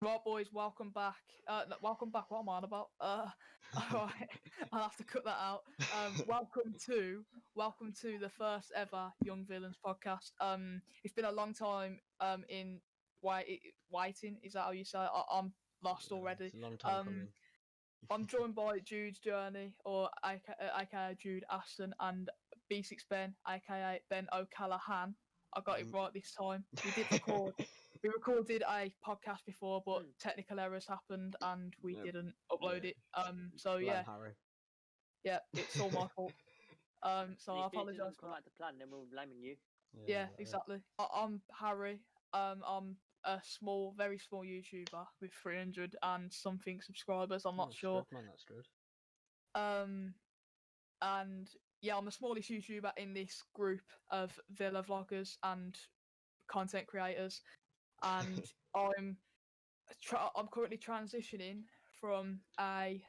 Right, boys, welcome back. Welcome back. What am I on about? Alright, I'll have to cut that out. Welcome to the first ever Young Villains podcast. It's been a long time. In waiting. Is that how you say it? I'm lost already. It's a long time coming. I'm joined by Jude's Journey, or aka Jude Aston, and B6 Ben, aka Ben O'Callaghan. I got it right this time. We did record. We recorded a podcast before, but technical errors happened and we didn't upload it. So yeah, Harry. yeah, it's all my fault. So I apologise for that. The plan, then we're blaming you. Yeah, exactly. I'm Harry. I'm a very small YouTuber with 300 and something subscribers. I'm not sure. Good, man, that's good. And yeah, I'm the smallest YouTuber in this group of Villa vloggers and content creators. And I'm currently transitioning from a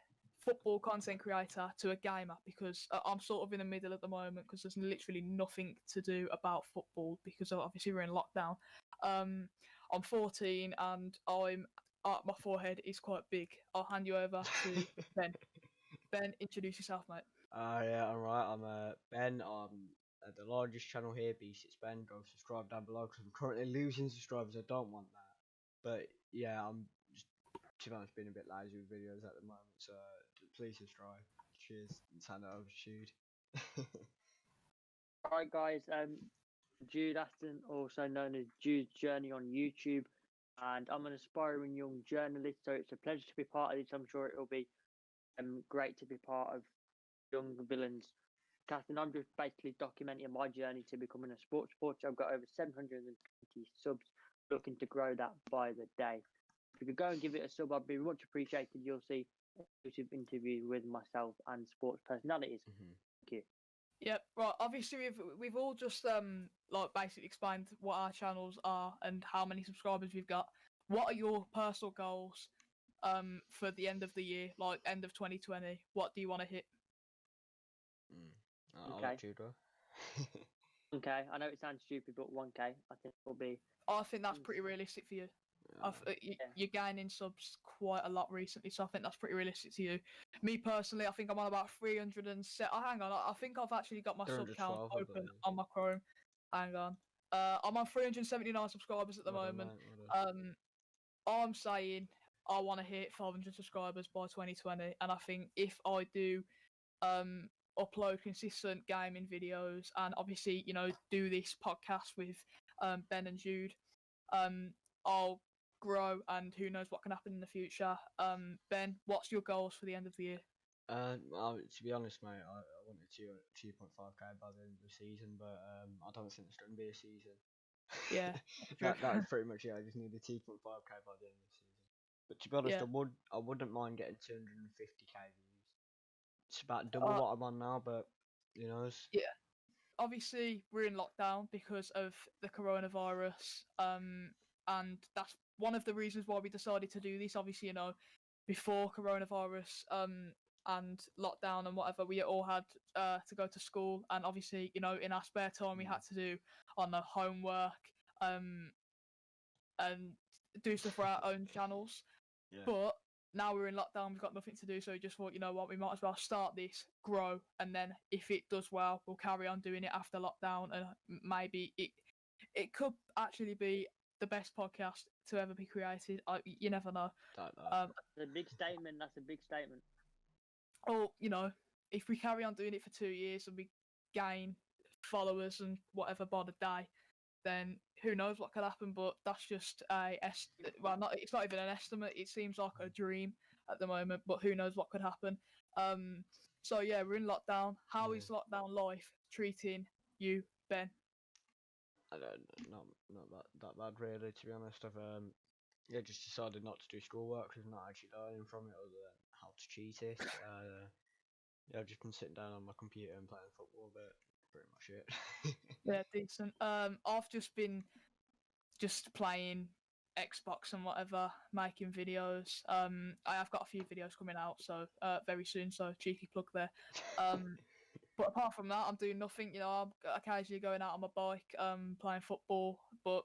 football content creator to a gamer because I'm sort of in the middle at the moment because there's literally nothing to do about football because obviously we're in lockdown. I'm 14 and my forehead is quite big. I'll hand you over to Ben. Ben, introduce yourself, mate. Yeah, alright, I'm Ben. I'm at the largest channel here, B6 Ben. Go subscribe down below because I'm currently losing subscribers. I don't want that. But yeah, I'm just, to be honest, being a bit lazy with videos at the moment. So please subscribe. Cheers. Let's hand it over to Jude. Alright, guys. Jude Aston, also known as Jude's Journey on YouTube, and I'm an aspiring young journalist. So it's a pleasure to be part of this. I'm sure it will be great to be part of Young Villains. Catherine, I'm just basically documenting my journey to becoming a sports reporter. I've got over 720 subs, looking to grow that by the day. If you could go and give it a sub, I'd be much appreciated. You'll see exclusive interviews with myself and sports personalities. Thank you. Yep, right. Obviously, we've all just like basically explained what our channels are and how many subscribers we've got. What are your personal goals for the end of the year, like end of 2020? What do you want to hit? I'll let Jude go. Okay, I know it sounds stupid, but 1K I think will be. I think that's pretty realistic for you. You're gaining subs quite a lot recently, so I think that's pretty realistic to you. Me personally, I think I'm on about 307. Oh, hang on, I think I've actually got my sub count open on my Chrome. Hang on, I'm on 379 subscribers at the moment. I'm saying I want to hit 500 subscribers by 2020, and I think if I do upload consistent gaming videos and obviously do this podcast with Ben and Jude, I'll grow, and who knows what can happen in the future. Ben, what's your goals for the end of the year? To be honest, mate, I wanted 2.5k by the end of the season, but I don't think it's going to be a season. Yeah, that's pretty much it. I just need a 2.5k by the end of the season. But to be honest, I wouldn't mind getting 250k views. It's about double what I'm on now, but who knows? Yeah, obviously we're in lockdown because of the coronavirus, and that's one of the reasons why we decided to do this. Obviously, before coronavirus and lockdown and whatever, we all had to go to school, and obviously in our spare time we had to do on the homework and do stuff for our own channels. But now we're in lockdown, we've got nothing to do, so we just thought, you know what, we might as well start this, grow, and then if it does well, we'll carry on doing it after lockdown, and maybe it could actually be the best podcast to ever be created. You never know. That's a big statement. That's a big statement. Or if we carry on doing it for 2 years and we gain followers and whatever by the day, then who knows what could happen. But that's just it's not even an estimate. It seems like a dream at the moment, but who knows what could happen. So yeah, we're in lockdown. How is lockdown life treating you, Ben? Not that bad really, to be honest. I've just decided not to do schoolwork because I'm not actually learning from it other than how to cheat it. I've just been sitting down on my computer and playing football, but pretty much it. Yeah, decent. I've just been playing Xbox and whatever, making videos. I have got a few videos coming out, so very soon. So cheeky plug there. But apart from that, I'm doing nothing. I'm occasionally going out on my bike, playing football. But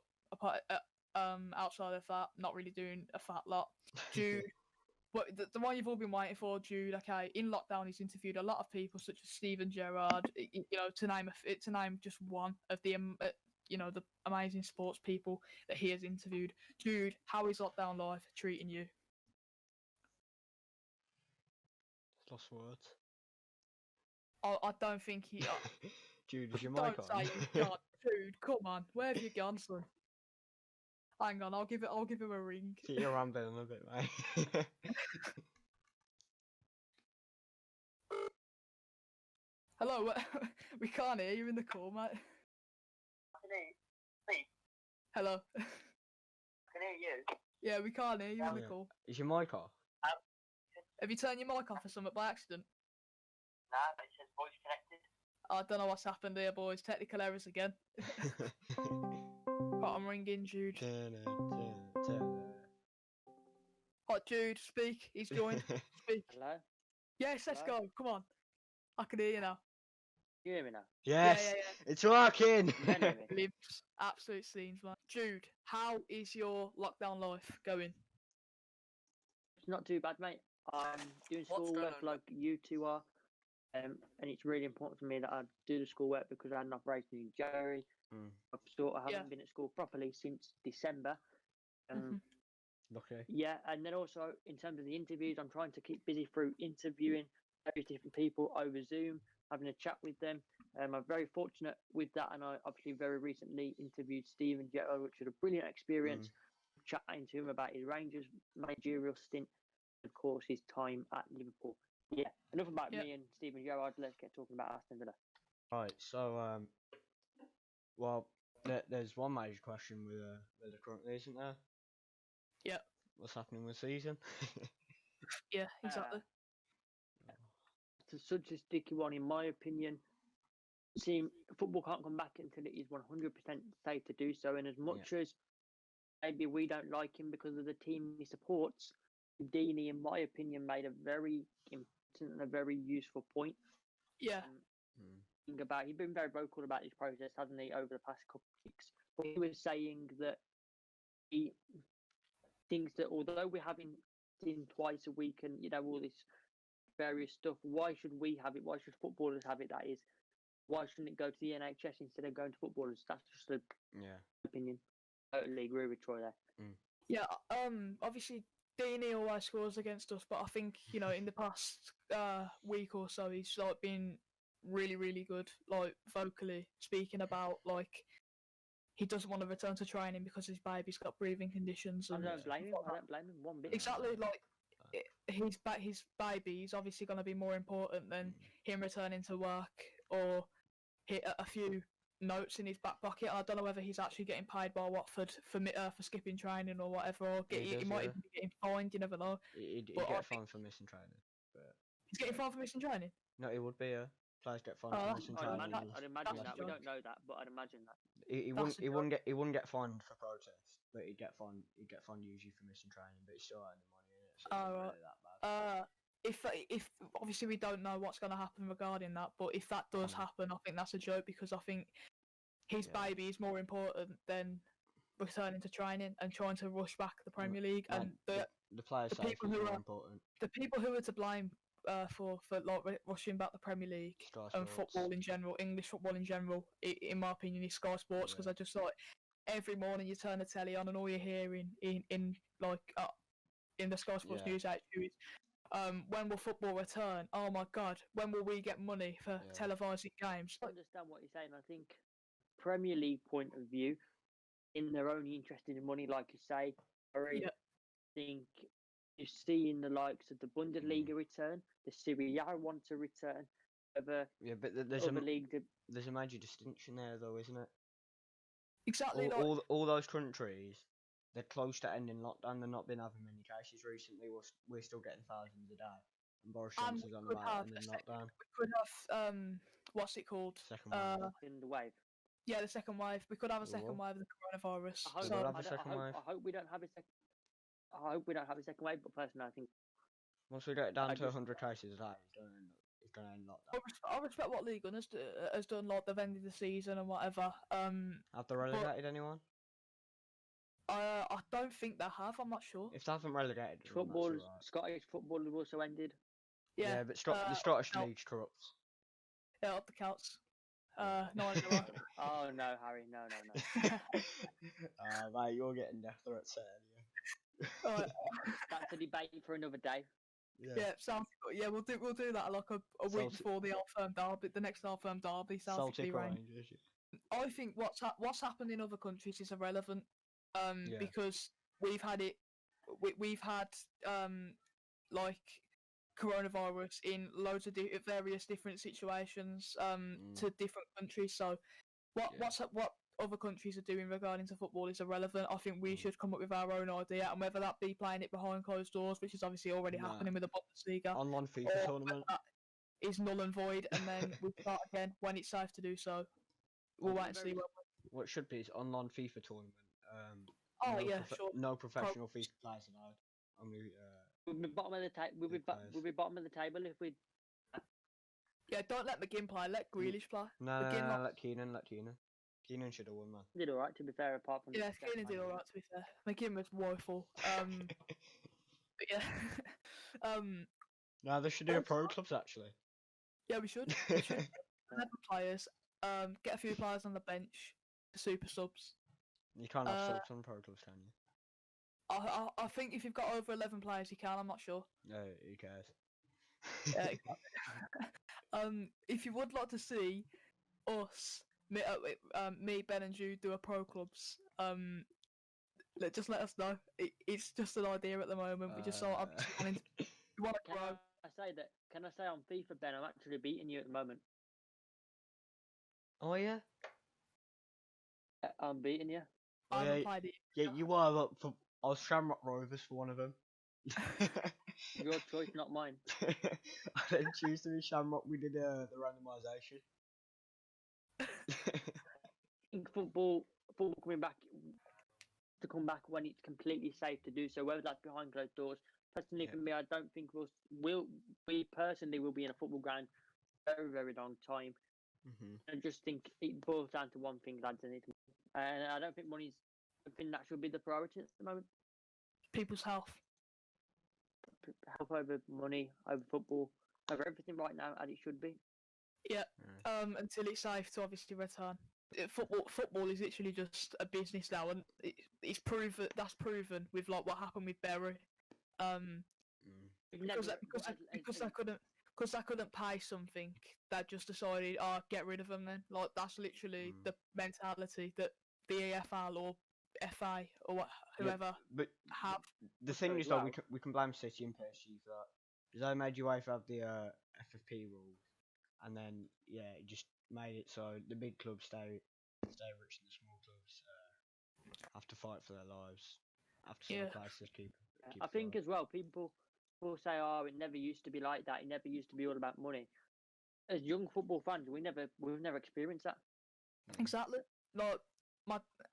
Outside of that, not really doing a fat lot. Jude, but the one you've all been waiting for, Jude. Okay, in lockdown, he's interviewed a lot of people, such as Steven Gerrard. You know, to name just one of the the amazing sports people that he has interviewed. Jude, how is lockdown life treating you? Lost words. I don't think he. Jude, is your Don't mic on? say you can't. Jude, come on, where have you gone, son? Hang on, I'll give him a ring. See, you're rambling a bit, mate. Hello, we can't hear you in the call, mate. Hello. Can hear you. Yeah, we can't hear you in the call. Is your mic off? Have you turned your mic off or something by accident? Nah, it says voice connected. I don't know what's happened here, boys. Technical errors again. But I'm ringing Jude. Hot Jude, speak. He's joined. Speak. Hello? Yes, let's Hello? go. Come on. I can hear you now. You hear me now? Yes, Yeah. it's working. You don't hear me? Lives. Absolute scenes, man. Jude, how is your lockdown life going? It's not too bad, mate. I'm doing What's going schoolwork on? like you two are. And it's really important for me that I do the schoolwork because I had an operation in January. I haven't been at school properly since December. Okay. Yeah, and then also in terms of the interviews, I'm trying to keep busy through interviewing various different people over Zoom, having a chat with them. I'm very fortunate with that, and I obviously very recently interviewed Steven Gerrard, which was a brilliant experience. Chatting to him about his Rangers managerial stint, of course, his time at Liverpool. Yeah, enough about me and Steven Gerrard. Let's get talking about Aston Villa. Right. So, well, there's one major question with the currently, isn't there? Yeah. What's happening with the season? Yeah, exactly. It's such a sticky one, in my opinion. Football can't come back until it is 100% safe to do so. And as much as maybe we don't like him because of the team he supports, Deeney, in my opinion, made a very important and a very useful point. Yeah. He's been very vocal about this process, hasn't he, over the past couple of weeks? But he was saying that he thinks that although we're having him twice a week and all this various stuff, why should we have it? Why should footballers have it? That is, why shouldn't it go to the NHS instead of going to footballers? That's just an opinion. Totally agree with Troy there. Yeah. Obviously, Deeney always scores against us, but I think in the past week or so, he's been really, really good, vocally speaking about he doesn't want to return to training because his baby's got breathing conditions. And I don't blame him. I don't blame him one bit. Exactly, his baby is obviously going to be more important than him returning to work or hit a few notes in his back pocket. I don't know whether he's actually getting paid by Watford for skipping training or whatever, or he might even be getting fined. You never know. He'd get fined for missing training. But he's getting fined for missing training. No, he would be. Players get fined for missing training. I'd imagine that. We don't know that, but I'd imagine that. He wouldn't get fined for protest, but he'd get fined usually for missing training. But he's still earning money, innit? So it's not really that bad. If obviously we don't know what's going to happen regarding that, but if that does happen, I think that's a joke because I think his baby is more important than returning to training and trying to rush back the Premier League. And the players' safety is more important. The people who are to blame for rushing back the Premier League and football in general, English football in general, in my opinion, is Sky Sports, because I just every morning you turn the telly on and all you're hearing in the Sky Sports news HQ is when will football return? Oh my God, when will we get money for televising games? I understand what you're saying. I think Premier League point of view, they're only interested in money, like you say. I think you're seeing the likes of the Bundesliga return, the Serie A want to return. But there's a major distinction there, though, isn't it? Exactly. All those countries, they're close to ending lockdown. They've not been having many cases recently. We're still getting thousands a day. And Boris Johnson's on about ending lockdown. We could have what's it called? Second wave. In the wave. Yeah, the second wave. We could have a second wave of the coronavirus. I hope we don't have a second. I hope we don't have a second wave, but personally, I think once we get down to 100 cases a day, it's going to end lockdown. I respect what League One has done, they've ended the season and whatever. Have they relegated anyone? I don't think they have. I'm not sure. If they haven't relegated, then Football, that's alright. Scottish football has also ended. Yeah, But the Scottish Celt- League's corrupt. yeah, up the Celts. Yeah. No idea why. Oh no, Harry, no. Mate, you're getting death threats earlier. Alright, That's a debate for another day. yeah, sounds good. Yeah, we'll do that like a week Celtic- before the half-term derby, the next half-term derby. Celtic or Rangers. Rangers. I think what's happened in other countries is irrelevant. Yeah. Because we've had it, we've had like coronavirus in loads of various different situations to different countries. So what other countries are doing regarding to football is irrelevant. I think we should come up with our own idea, and whether that be playing it behind closed doors, which is obviously already happening with the Bundesliga, Online FIFA or tournament. that is null and void, and then we start again when it's safe to do so. We'll wait and see. What it should be is online FIFA tournament. Oh yeah, sure. No professional FIFA players allowed. Only We'll be bottom of the table. We'll be bottom of the table if we. Yeah, don't let McGinn play. Let Grealish play. No, let Keenan. Keenan should have won, man. Did all right, to be fair. Apart from Yeah, Keenan did all right. To be fair, McGinn was woeful. But yeah, No, they should do a pro clubs actually. yeah, we should. 11 players. Get a few players on the bench, super subs. You can't have subs on pro clubs, can you? I think if you've got over 11 players, you can. I'm not sure. No, who cares? If you would like to see us, me, Ben, and you do a pro clubs, just let us know. It's just an idea at the moment. We just want to grow. Can I say on FIFA, Ben? I'm actually beating you at the moment. Oh yeah. I'm beating you. I haven't played it. Yeah, you are up for. I was Shamrock Rovers for one of them. Your choice, not mine. I didn't choose to be Shamrock. We did the randomisation. I think football coming back to come back when it's completely safe to do so, whether that's behind closed doors. Personally, for me, I don't think we personally will be in a football ground very, very long time. I just think it boils down to one thing, lads, and I don't think money's. I think that should be the priority at the moment. People's health. Health over money, over football, over everything right now, as it should be. Yeah. Until it's safe to obviously return. Football is literally just a business now, and it's proven. That's proven with like what happened with Berry. Because I couldn't pay something, that just decided, get rid of them then. Like, that's literally the mentality that the EFL or FA or whoever have. The thing is, though, we can blame City and PSG for that. Because they made UEFA have the FFP rules, and then it just made it so the big clubs stay rich and the small clubs have to fight for their lives. Have to sell places keep I think as well, people will say, "Oh, it never used to be like that. It never used to be all about money." As young football fans, we've never experienced that. Exactly. Like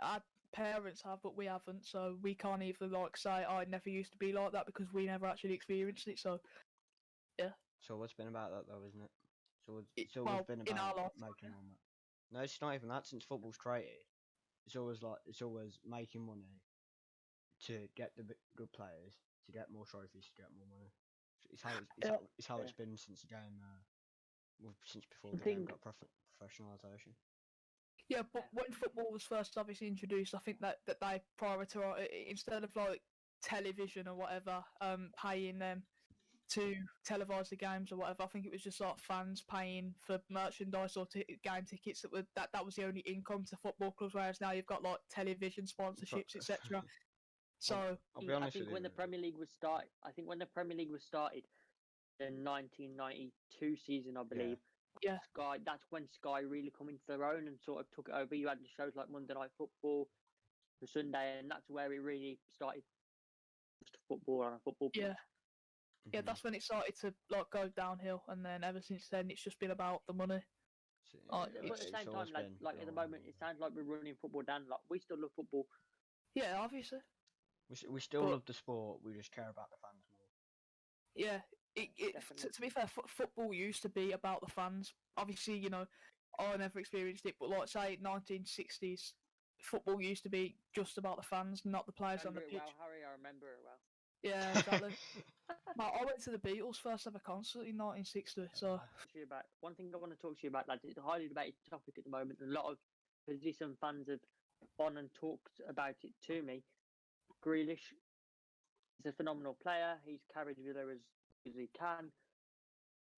our parents have, but we haven't, so we can't even like say, "Oh, it never used to be like that," because we never actually experienced it. So, yeah. So what's been about that though, isn't it? So it's always been about making more money. No, it's not even that. Since football's created, it's always making money to get the good players, to get more trophies, to get more money. It's how it's been since the game. Since before the game got professionalisation. Yeah, but when football was first obviously introduced, I think that they prioritise, instead of like television or whatever, paying them to televise the games or whatever. I think it was just like fans paying for merchandise or game tickets. That was the only income to football clubs. Whereas now you've got like television sponsorships, etc. So I'll be honest I think when the Premier League was started, the 1992 season, I believe. Yeah. Sky. That's when Sky really come into their own and sort of took it over. You had the shows like Monday Night Football, the Sunday, and that's where it really started. Just football on a football pitch. Yeah. Yeah, that's when it started to like go downhill, and then ever since then, it's just been about the money. But at the same time, like at the moment, it sounds like we're running football down. Like we still love football. Yeah, obviously. We still love the sport. We just care about the fans more. Yeah, to be fair, football used to be about the fans. Obviously, I never experienced it, but like say 1960s football used to be just about the fans, not the players on the pitch. Well, Harry, I remember it well. Yeah, exactly. I went to the Beatles' first ever concert in 1960, so. About one thing I want to talk to you about, lads. It's a highly debated topic at the moment, and a lot of position fans have gone and talked about it to me. Grealish is a phenomenal player. He's carried Villa as he can,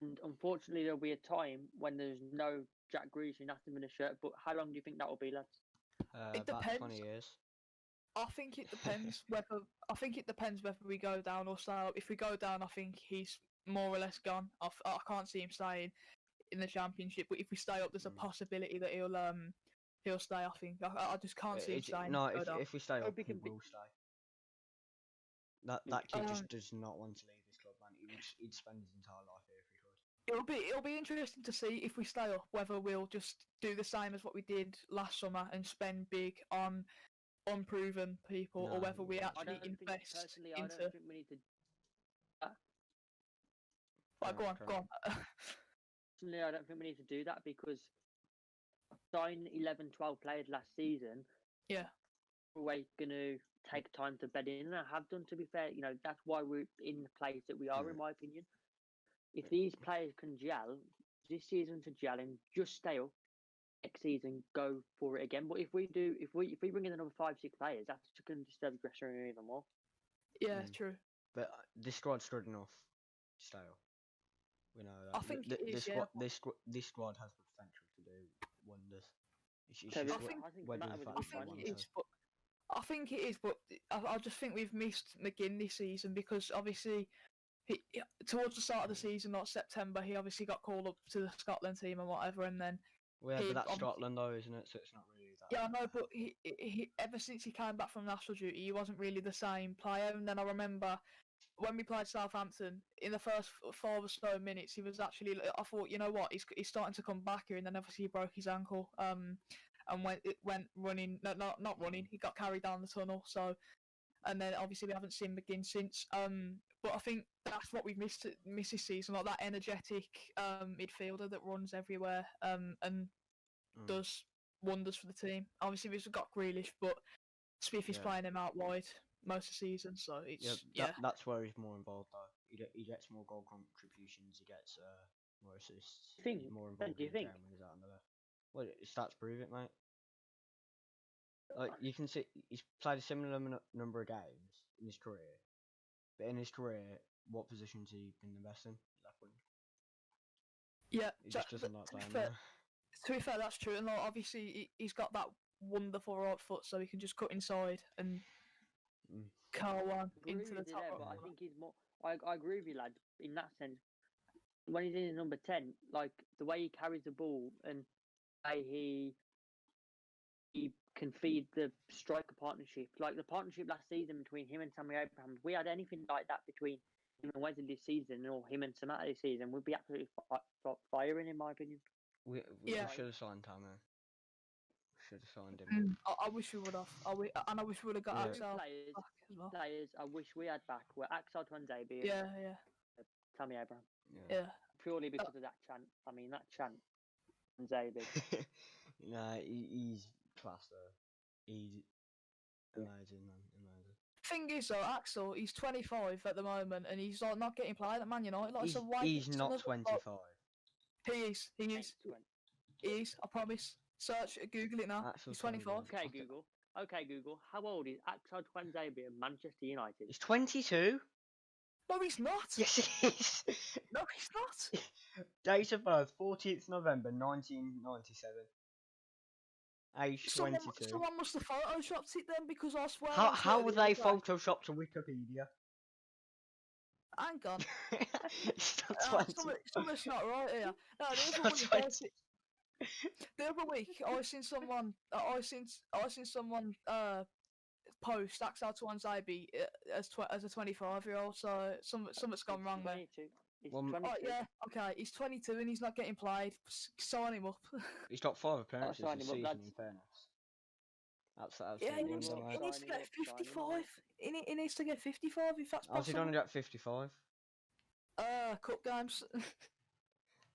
and unfortunately, there'll be a time when there's no Jack Grealish in Aston Villa shirt. But how long do you think that will be, lads? It about depends. 20 years. I think it depends whether we go down or stay up. If we go down, I think he's more or less gone. I can't see him staying in the Championship. But if we stay up, there's a possibility that he'll stay. I think I just can't see him staying. No, if we stay up, he can be- will stay. That kid just does not want to leave this club, man. He'd spend his entire life here if he could. It'll be interesting to see if we stay up whether we'll just do the same as what we did last summer and spend big on unproven people, or whether we actually invest personally, into. I don't think we need to. Go on. Personally, I don't think we need to do that because signing 11, 12 players last season. Yeah. We're going to take time to bed in, and I have done. To be fair, that's why we're in the place that we are, in my opinion. If these players can gel this season to gel and just stay up, next season go for it again. But if we bring in another 5, 6 players, that's just going to disturb the dressing room even more. Yeah, true. But this squad's good enough to stay up. We know that. I think this squad has the potential to do wonders. I think it is, but I just think we've missed McGinn this season because obviously towards the start of the season, like September, he obviously got called up to the Scotland team and whatever, and then. Well, yeah, but that's Scotland though, isn't it? So it's not really that. Yeah, I know, but he ever since he came back from national duty, he wasn't really the same player. And then I remember when we played Southampton, in the first 5 or so minutes, he was actually. I thought, you know what, he's starting to come back here, and then obviously he broke his ankle. And went running. No, not running. He got carried down the tunnel. So, and then obviously we haven't seen McGinn since. But I think that's what we've missed this season, like that energetic midfielder that runs everywhere and does wonders for the team. Obviously we've got Grealish, but Smith is playing him out wide most of the season, so it's that's where he's more involved though. He gets more goal contributions. He gets more assists. He's more involved. Do you think? When he's out on the left. Well, stats prove it, mate. Like you can see, he's played a similar number of games in his career. But in his career, what positions has he been the best in? Left wing. Yeah, he just doesn't like playing there. To be fair, that's true. And like, obviously, he's got that wonderful right foot, so he can just cut inside and curl one into the top. But I think he's more. I agree with you, lad. In that sense, when he's in number 10, like the way he carries the ball and the way he can feed the striker partnership. Like the partnership last season between him and Tammy Abraham, if we had anything like that between him and Wesley this season, or him and Samata this season, we'd be absolutely firing, in my opinion. We should have signed Tammy. Should have signed him. I wish we would have. I wish we would have got Axel back as well. Players I wish we had back were Axel Tuanzebe. Yeah. Tammy Abraham. Yeah. Purely because of that chant. I mean, that chant. Tuanzebe. Nah, he's class though. He's amazing, man. Amazing. Thing is though, Axel, he's 25 at the moment, and he's like not getting played at Man United. Like, he's not 25. He is. He is. I promise. Search, Google it now. Axel's he's 25. Okay, Google. How old is Axel Tuanzebe at Manchester United? He's 22. No, he's not. Yes, he is. No, he's not. Date of birth, 14th November 1997. Age 22. Someone must have photoshopped it then, because I swear. How would they Photoshop to Wikipedia? Hang on. It's not 20. Something's not right here. No, the other week, I seen someone post Axel Tuanzebe as a 25-year-old. So something's gone wrong there. He's 22. Oh, yeah, okay, he's 22 and he's not getting played. Sign him up. He's got 5 appearances this season, in fairness. That's yeah, he needs to get 55. He needs to get 55 if that's possible. How's he going to get 55? Cup games.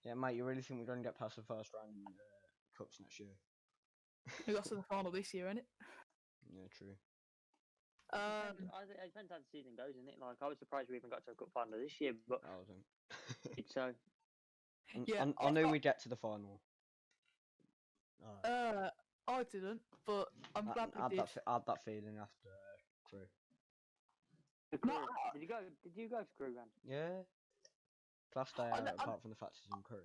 Yeah, mate, you really think we're going to get past the first round in the Cups next year? We got to the final this year, innit? Yeah, true. It depends how the season goes, isn't it? Like, I was surprised we even got to a cup final this year, but I wasn't. it's so. Yeah, I knew we'd get to the final. I didn't, but I'm glad we did. I had that feeling after Crew. The No, Crew. Did you go to Crew, man? Yeah. Class day out, apart from the fact it's in Crew.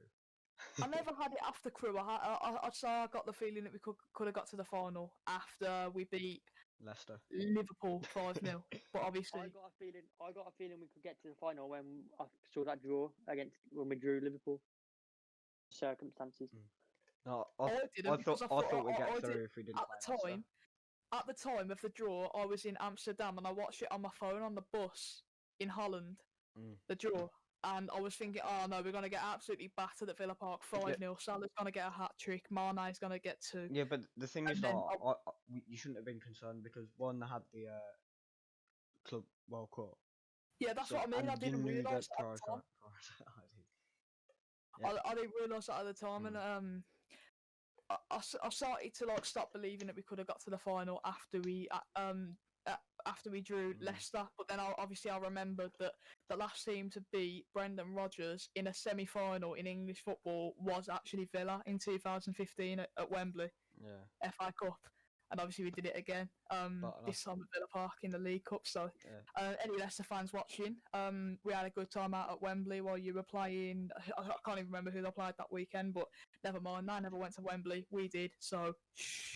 I never had it after Crew. I'd say I got the feeling that we could have got to the final after we beat Leicester. Liverpool 5-0. But obviously, I got a feeling we could get to the final when I saw that draw when we drew Liverpool. Circumstances. No, I didn't, because I thought we'd get I through did- if we didn't at play the Leicester. time. At the time of the draw, I was in Amsterdam and I watched it on my phone on the bus in Holland. The draw. And I was thinking, oh no, we're going to get absolutely battered at Villa Park 5-0. Salah's going to get a hat trick. Mane's going to get 2. Yeah, but the thing And is, then you shouldn't have been concerned because one, they had the Club World Cup. Yeah, that's So- what I mean. and I you didn't knew realise that that at the time. Yeah. I didn't realise that at the time, and I started to like stop believing that we could have got to the final after we drew Leicester. But then I remembered that the last team to beat Brendan Rodgers in a semi-final in English football was actually Villa in 2015 at Wembley, Yeah. FA Cup. And obviously we did it again this time at Villa Park in the League Cup. So any Leicester fans watching, we had a good time out at Wembley while you were playing. I can't even remember who they played that weekend, but never mind. I never went to Wembley. We did. So shh.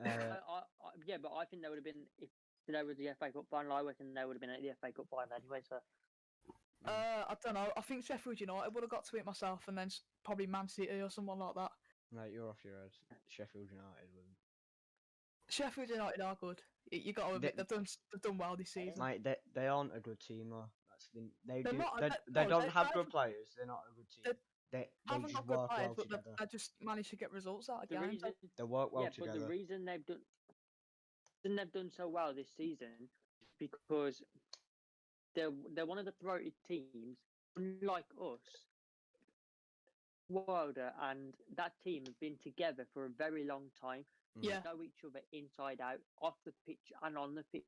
Yeah, but I think there would have been if there was the FA Cup final. I reckon there would have been at the FA Cup final anyway. So I don't know. I think Sheffield United would have got to it myself, and then probably Man City or someone like that. Mate, you're off your head. Sheffield United would. Sheffield United are good. You got to admit they've done well this season. Mate, they aren't a good team though. That's the thing. They no, don't have good players. They're not a good team. They haven't just got good work players, well but together. they just managed to get results out of the games. reason, They work well together. but the reason they've done so well this season is because they're one of the promoted teams, unlike us. Wilder and that team have been together for a very long time. Yeah. They know each other inside out, off the pitch and on the pitch.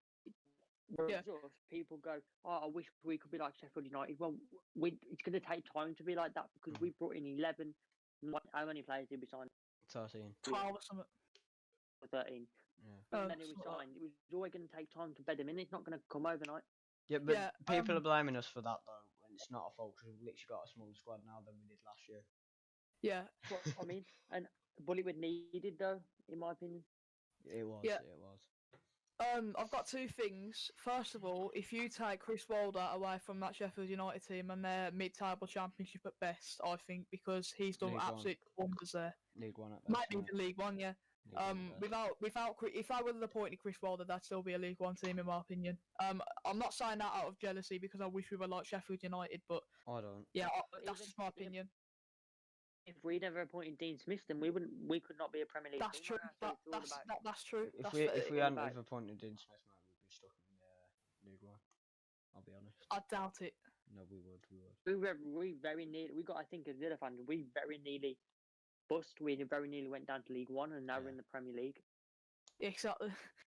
Whereas us, people go, "Oh, I wish we could be like Sheffield United." Well, it's going to take time to be like that because we brought in 11. How many players did we sign? 13. 12 or something. 13. Yeah. And then we signed. It was always going to take time to bed them in. It's not going to come overnight. Yeah, but people are blaming us for that though, when it's not our fault because we've literally got a smaller squad now than we did last year. Yeah. That's what I mean. And Bollywood needed though, in my opinion. It was. Yeah. It was. I've got two things. First of all, if you take Chris Wilder away from that Sheffield United team and their mid-table championship at best, I think, because he's done League absolute wonders there. League One at best. Might be the League One, yeah. If I would have appointed Chris Wilder, that'd still be a League One team in my opinion. I'm not saying that out of jealousy because I wish we were like Sheffield United, but I don't. yeah, that's just my opinion. If we never appointed Dean Smith, then we could not be a Premier League That's team. true. That's true. If we hadn't have appointed Dean Smith, mate, we'd be stuck in the League One. I'll be honest. I doubt it. No, we would. We very nearly. We got. I think as Villa fans, we very nearly bust. We very nearly went down to League One, and now we're in the Premier League. Yeah, exactly.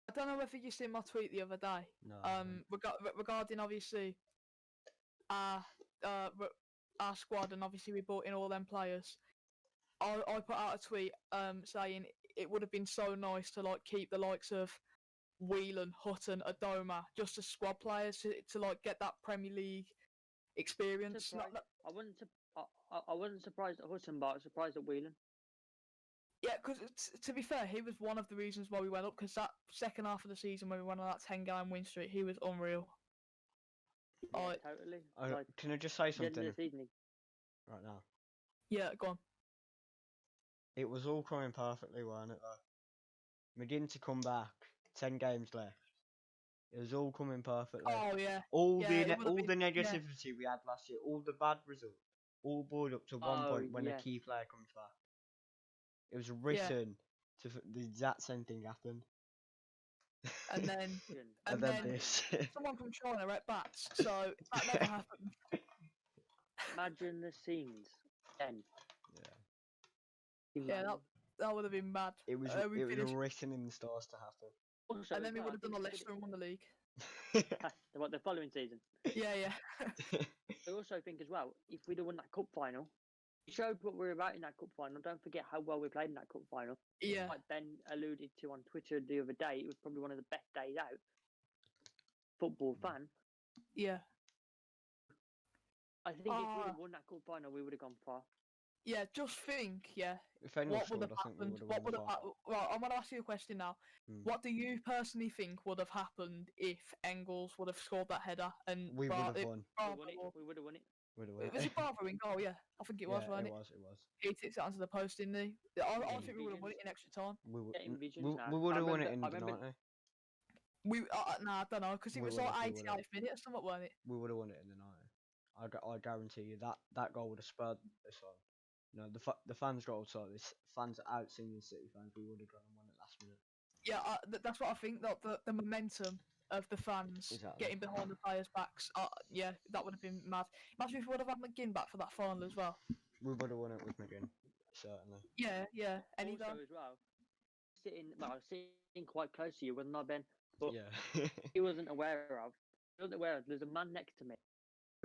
I don't know whether you seen my tweet the other day. No. Regarding obviously our squad, and obviously we brought in all them players. I put out a tweet saying it would have been so nice to like keep the likes of Whelan, Hutton, Adoma just as squad players to like get that Premier League experience. I wasn't surprised at Hutton, but I was surprised at Whelan. Yeah, because to be fair, he was one of the reasons why we went up. Because that second half of the season when we went on that 10-game win streak, he was unreal. Yeah, totally. Can I just say something right now? Yeah, go on. It was all coming perfectly, wasn't it, though? We didn't come back. 10 games left. It was all coming perfectly. Oh, yeah. All the negativity we had last year, all the bad results, all boiled up to one point when a key player comes back. It was written to the exact same thing happened. And then, and then this. Someone from China at bats, so that never happened. Imagine the scenes. 10. Yeah, That would have been mad. It was we it was finished, written in the stars to happen. Also, and as then we well, would I have done a think Leicester and won the league. the following season. Yeah, yeah. I also think as well, if we'd have won that cup final, it showed what we were about in that cup final. Don't forget how well we played in that cup final. Yeah. Like Ben alluded to on Twitter the other day, it was probably one of the best days out. Football fan. Yeah. I think if we'd have won that cup final, we would have gone far. Yeah, just think, yeah. If anyone What would scored, have I think we happened? would have What won would the have final. Right, I'm gonna ask you a question now. Hmm. What do you personally think would have happened if Engels would have scored that header and We would have won. We would have won it. Would have won. Was it Barber in goal? Yeah, I think it was, Yeah, wasn't it it? was. It was. He tipped it onto the post, didn't he? I Yeah, think we would have won it in extra time. We would. Getting visions We, now. we would I have won it remember- in I the remember- 90. Nah, I don't know, because it We was would've, like we 88th minute or something, wasn't it? We would have won it in the 90. I guarantee you that goal would have spurred us on. You know, the fans got also this fans out singing City fans. We would have gone and won it last minute. Yeah, that's what I think. That the momentum of the fans Exactly. getting behind the players' backs. Yeah, that would have been mad. Imagine if we would have had McGinn back for that final as well. We would have won it with McGinn, certainly. Yeah. Any Also as well, sitting quite close to you, wasn't I, Ben? But Yeah. he wasn't aware of. There's a man next to me.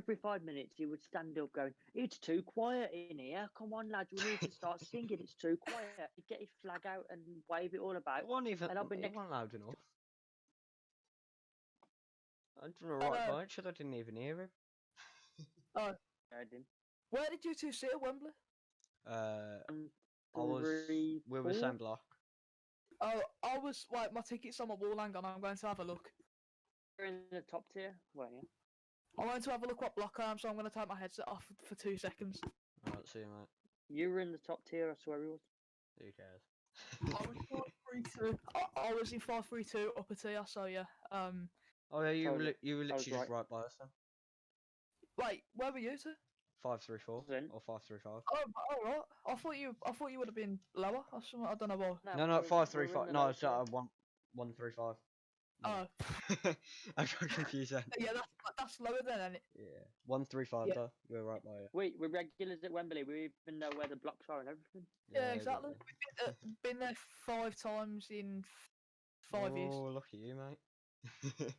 Every 5 minutes, he would stand up going, "It's too quiet in here. Come on, lads, we need to start singing. It's too quiet." He'd get his flag out and wave it all about. It wasn't even. And I'll be It next. wasn't loud enough. I done alright by it. I didn't even hear him. I didn't. Where did you two sit at Wembley? I was. We were the same block. Oh, I was like my ticket's on my wall. Hang on, I'm going to have a look. You're in the top tier, weren't you? I want to have a look what block I am, so I'm going to take my headset off for 2 seconds. Alright, see you, mate. You were in the top tier, I swear he was. Who cares? I was 5-3-2. I was in 5-3-2 upper tier, so yeah. Oh yeah, you were Totally. you were I was literally just right. right by us then. Wait, where were you two? 5-3-4 Then. or 5-3-5. Oh, right. I thought you would have been lower or something. I don't know why. No, we're in 5-3-5. the No, low it's tier. 1-3-5. Oh, I got confused then. yeah, that's lower than it. Yeah, 1-3-5 Yeah. though. We're right by it. We're regulars at Wembley. We even know where the blocks are and everything. Yeah, exactly. Been there 5 times in 5 years, Oh, look at you, mate.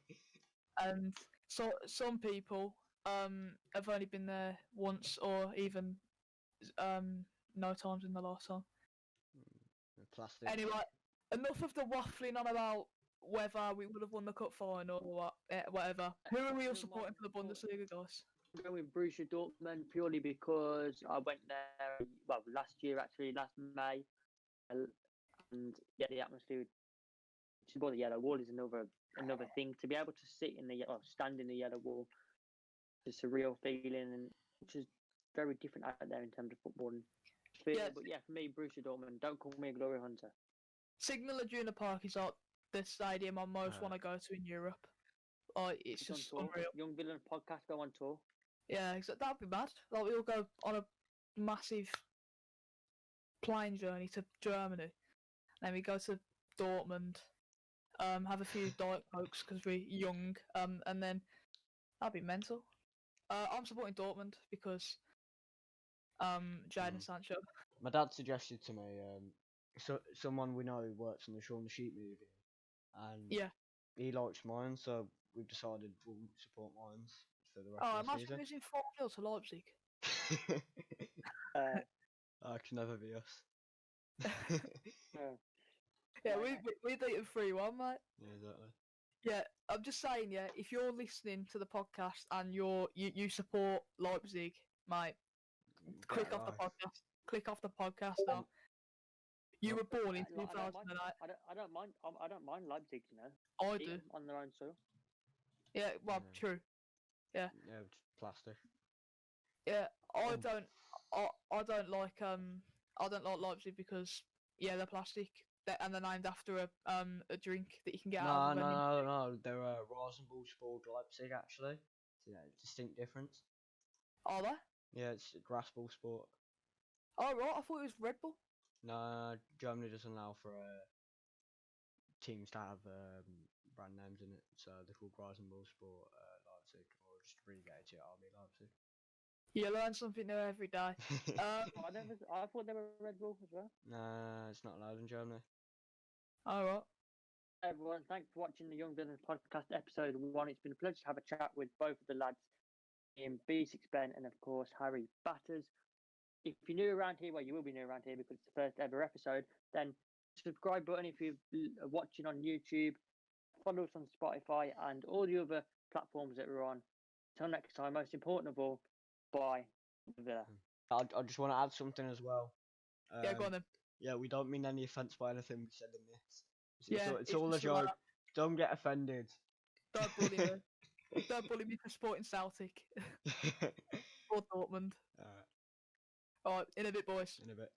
and so some people have only been there once or even no times in the last time. Plastic. Anyway, enough of the waffling on about whether we would have won the cup final or what, whatever. Who are we all supporting for the Bundesliga, guys? I'm going with Borussia Dortmund purely because I went there, well, last year actually, last May, and yeah, the atmosphere. Well, the yellow wall is another thing. To be able to sit in the stand in the yellow wall, it's a real feeling, and which is very different out there in terms of football. Yeah. But yeah, for me, Borussia Dortmund. Don't call me a glory hunter. Signal Iduna Park is like the stadium I most want to go to in Europe. It's It's on just tour. unreal. Young Villan podcast go on tour. Yeah, that'd be mad. Like we'll go on a massive plane journey to Germany, then we go to Dortmund, have a few Diet Cokes because we're young, and then that'd be mental. I'm supporting Dortmund because Jadon Sancho. My dad suggested to me, someone we know who works on the Shaun the Sheep movie, and Yeah. he likes mine, so we've decided we'll support mines for the rest Oh, of the imagine losing 4-0 to Leipzig. season. Uh, That can never be us. Yeah, we beat them 3-1, mate. Yeah, exactly. Yeah, I'm just saying, yeah, if you're listening to the podcast and you support Leipzig, mate, click off the podcast. Click off the podcast now. You were born in 2008. I don't mind Leipzig, you know. I Beat do. 'em on their own soil. Yeah, well, Yeah. true. Yeah, it's plastic. Yeah, I don't like Leipzig because they're plastic. And they're named after a drink that you can get out of a vending. No. They're Rasenballsport Leipzig, actually. So, yeah, distinct difference. Are they? Yeah, it's Grassball Sport. Oh right, I thought it was Red Bull. No, Germany doesn't allow for teams to have brand names in it, so they're called Rasenballsport Leipzig, or just abbreviated to RB Leipzig. You learn something new every day. I thought they were Red Bull as well. Nah, it's not allowed in Germany. Alright. Everyone, thanks for watching the Young Villains podcast episode 1. It's been a pleasure to have a chat with both of the lads, in B6 Ben and of course Harry Batters. If you're new around here, well, you will be new around here because it's the first ever episode, then subscribe button if you're watching on YouTube, follow us on Spotify and all the other platforms that we're on. Until next time, most important of all, bye, Villa. I just want to add something as well. Yeah, go on then. Yeah, we don't mean any offence by anything we said in this. Yeah, It's all a just like joke. Don't get offended. Don't bully me. Don't bully me for supporting Celtic or Dortmund. Alright, Alright, in a bit, boys. in a bit.